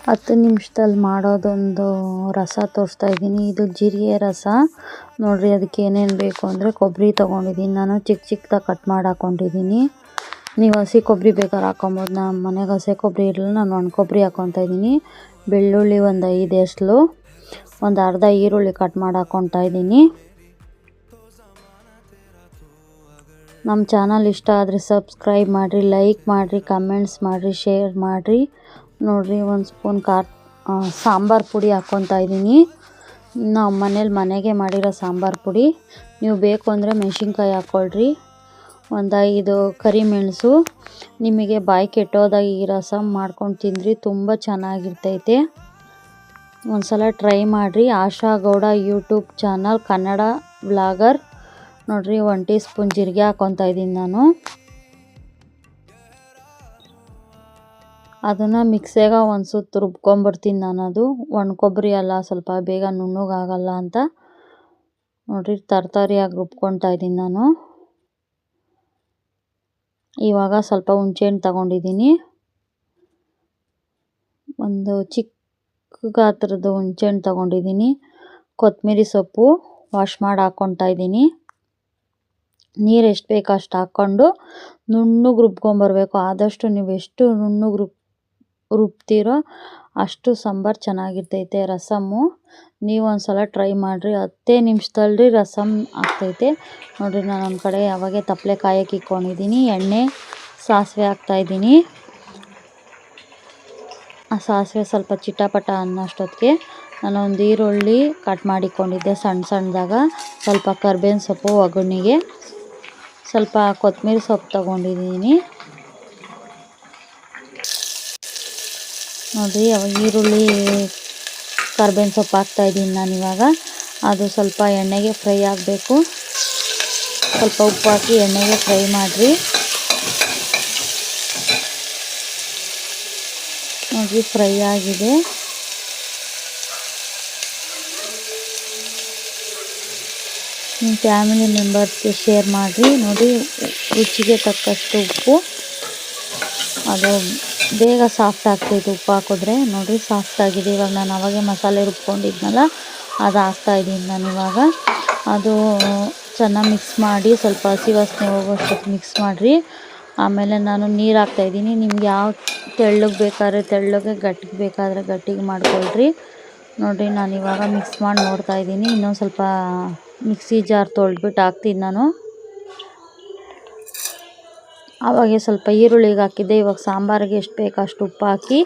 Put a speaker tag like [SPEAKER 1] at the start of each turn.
[SPEAKER 1] 10 ನಿಮಿಷದಲ್ಲಿ ಮಾಡೋದೊಂದು ರಸ ತೋರಿಸ್ತಾ ಇದ್ದೀನಿ. ಇದು ಜೀರಿಗೆ ರಸ ನೋಡಿರಿ. ಅದಕ್ಕೆ ಏನೇನು ಬೇಕು ಅಂದರೆ ಕೊಬ್ಬರಿ ತೊಗೊಂಡಿದ್ದೀನಿ ನಾನು, ಚಿಕ್ಕ ಚಿಕ್ಕದಾಗಿ ಕಟ್ ಮಾಡಿ ಹಾಕ್ಕೊಂಡಿದ್ದೀನಿ. ನೀವು ಹಸಿ ಕೊಬ್ಬರಿ ಬೇಕಾದ್ರೆ ಹಾಕ್ಕೊಬೋದು. ನಮ್ಮ ಮನೆಗೆ ಹಸಿ ಕೊಬ್ಬರಿ ಇರಲಿಲ್ಲ, ನಾನು ಒಣ ಕೊಬ್ಬರಿ ಹಾಕ್ಕೊತಾ ಇದ್ದೀನಿ. ಬೆಳ್ಳುಳ್ಳಿ ಒಂದು 5 ಎಸಳು, ಒಂದು ಅರ್ಧ ಈರುಳ್ಳಿ ಕಟ್ ಮಾಡಿ ಹಾಕ್ಕೊತಾ ಇದ್ದೀನಿ. ನಮ್ಮ ಚಾನಲ್ ಇಷ್ಟ ಆದರೆ ಸಬ್ಸ್ಕ್ರೈಬ್ ಮಾಡಿರಿ, ಲೈಕ್ ಮಾಡಿರಿ, ಕಮೆಂಟ್ಸ್ ಮಾಡಿರಿ, ಶೇರ್ ಮಾಡಿರಿ. ನೋಡಿರಿ, ಒಂದು ಸ್ಪೂನ್ ಸಾಂಬಾರು ಪುಡಿ ಹಾಕ್ಕೊತಾ ಇದ್ದೀನಿ. ನಾವು ಮನೆಗೆ ಮಾಡಿರೋ ಸಾಂಬಾರು ಪುಡಿ. ನೀವು ಬೇಕು ಅಂದರೆ ಮೆಣಸಿನ್ಕಾಯಿ ಹಾಕ್ಕೊಳ್ರಿ. ಒಂದು 5 ಕರಿಮೆಣಸು. ನಿಮಗೆ ಬಾಯಿ ಕೆಟ್ಟೋದಾಗ ಈ ರಸ ಮಾಡ್ಕೊಂಡು ತಿಂದ್ರಿ, ತುಂಬ ಚೆನ್ನಾಗಿರ್ತೈತೆ. ಒಂದು ಸಲ ಟ್ರೈ ಮಾಡಿರಿ. Asha Gowda YouTube channel Kannada vlogger. ನೋಡಿರಿ, 1 ಟೀ ಸ್ಪೂನ್ ಜೀರಿಗೆ ಹಾಕ್ಕೊತಾ ಇದ್ದೀನಿ ನಾನು. ಅದನ್ನು ಮಿಕ್ಸಿಗೆ ಒಂದು ಸುತ್ತು ರುಬ್ಕೊಂಬರ್ತೀನಿ ನಾನು. ಅದು ಒಣ ಕೊಬ್ಬರಿ ಅಲ್ಲ, ಸ್ವಲ್ಪ ಬೇಗ ನುಣ್ಣಗಾಗಲ್ಲ ಅಂತ. ನೋಡಿರಿ, ತರತರಿಯಾಗಿ ರುಬ್ಕೊತಾ ಇದ್ದೀನಿ ನಾನು. ಇವಾಗ ಸ್ವಲ್ಪ ಹುಣಸೆಹಣ್ಣು ತಗೊಂಡಿದ್ದೀನಿ. ಒಂದು ಚಿಕ್ಕ ಗಾತ್ರದ ಹುಣಸೆಹಣ್ಣು ತಗೊಂಡಿದ್ದೀನಿ. ಕೊತ್ತಂಬರಿ ಸೊಪ್ಪು ವಾಶ್ ಮಾಡಿ ಹಾಕ್ಕೊತಾ ಇದ್ದೀನಿ. ನೀರು ಎಷ್ಟು ಬೇಕೋ ಅಷ್ಟು ಹಾಕ್ಕೊಂಡು ನುಣ್ಣಗೆ ರುಬ್ಕೊಂಬರ್ಬೇಕು. ಆದಷ್ಟು ನೀವು ಎಷ್ಟು ನುಣ್ಣಗೆ ರುಬ್ತೀರೋ ಅಷ್ಟು ಸಾಂಬಾರು ಚೆನ್ನಾಗಿರ್ತೈತೆ. ರಸಮ್ಮು ನೀವು ಒಂದು ಸಲ ಟ್ರೈ ಮಾಡಿರಿ. 10 ನಿಮಿಷದಲ್ಲಿ ರಸಮ್ ಆಗ್ತೈತೆ. ನೋಡಿರಿ, ನಾನು ಒಂದು ಕಡೆ ಯಾವಾಗೆ ತಪ್ಪಲೆ ಕಾಯಕ್ಕೆ ಇಕ್ಕೊಂಡಿದ್ದೀನಿ. ಎಣ್ಣೆ ಸಾಸಿವೆ ಹಾಕ್ತಾಯಿದ್ದೀನಿ. ಆ ಸಾಸಿವೆ ಸ್ವಲ್ಪ ಚಿಟಪಟ ಅನ್ನೋಷ್ಟೊತ್ತಿಗೆ ನಾನು ಒಂದು ಈರುಳ್ಳಿ ಕಟ್ ಮಾಡಿಕೊಂಡಿದ್ದೆ ಸಣ್ಣ ಸಣ್ಣದಾಗ, ಸ್ವಲ್ಪ ಕರ್ಬೇವಿನ ಸೊಪ್ಪು ಒಗ್ಗರಣೆಗೆ, ಸ್ವಲ್ಪ ಕೊತ್ತಂಬರಿ ಸೊಪ್ಪು ತೊಗೊಂಡಿದ್ದೀನಿ. ನೋಡಿ, ಈರುಳ್ಳಿ ಕರ್ಬೇವಿನ ಸೊಪ್ಪು ಹಾಕ್ತಾಯಿದ್ದೀನಿ ನಾನು ಇವಾಗ. ಅದು ಸ್ವಲ್ಪ ಎಣ್ಣೆಗೆ ಫ್ರೈ ಆಗಬೇಕು. ಸ್ವಲ್ಪ ಉಪ್ಪು ಹಾಕಿ ಎಣ್ಣೆಗೆ ಫ್ರೈ ಮಾಡಿರಿ. ನೋಡಿ, ಫ್ರೈ ಆಗಿದೆ. ನಿಮ್ಮ ಫ್ಯಾಮಿಲಿ ಮೆಂಬರ್ಸ್ಗೆ ಶೇರ್ ಮಾಡಿರಿ. ನೋಡಿ, ರುಚಿಗೆ ತಕ್ಕಷ್ಟು ಉಪ್ಪು. ಅದು ಬೇಗ ಸಾಫ್ಟ್ ಆಗ್ತೈತೆ ಉಪ್ಪು ಹಾಕಿದ್ರೆ. ನೋಡಿ, ಸಾಫ್ಟ್ ಆಗಿದೆ. ಇವಾಗ ನಾನು ಅವಾಗೆ ಮಸಾಲೆ ರುಬ್ಕೊಂಡಿದ್ನಲ್ಲ, ಅದು ಹಾಕ್ತಾಯಿದ್ದೀನಿ ನಾನು ಇವಾಗ. ಅದು ಚೆನ್ನಾಗಿ ಮಿಕ್ಸ್ ಮಾಡಿ ಸ್ವಲ್ಪ ಹಸಿ ವಾಸನೆ ಹೋಗೋಷ್ಟೊತ್ತು ಮಿಕ್ಸ್ ಮಾಡಿರಿ. ಆಮೇಲೆ ನಾನು ನೀರು ಹಾಕ್ತಾಯಿದ್ದೀನಿ. ನಿಮ್ಗೆ ಯಾವ ತೆಳ್ಳಗೆ ಬೇಕಾದ್ರೆ ತೆಳ್ಳಗೆ, ಗಟ್ಟಿಗೆ ಬೇಕಾದರೆ ಗಟ್ಟಿಗೆ ಮಾಡ್ಕೊಳ್ರಿ. ನೋಡಿರಿ, ನಾನು ಇವಾಗ ಮಿಕ್ಸ್ ಮಾಡಿ ನೋಡ್ತಾಯಿದ್ದೀನಿ. ಇನ್ನೊಂದು ಸ್ವಲ್ಪ ಮಿಕ್ಸಿ ಜಾರ್ ತೊಳೆದ್ಬಿಟ್ಟು ಹಾಕ್ತೀನಿ ನಾನು. ಆವಾಗೆ ಸ್ವಲ್ಪ ಈರುಳ್ಳಿಗೆ ಹಾಕಿದ್ದೆ. ಇವಾಗ ಸಾಂಬಾರಿಗೆ ಎಷ್ಟು ಬೇಕೋ ಅಷ್ಟು ಉಪ್ಪು ಹಾಕಿ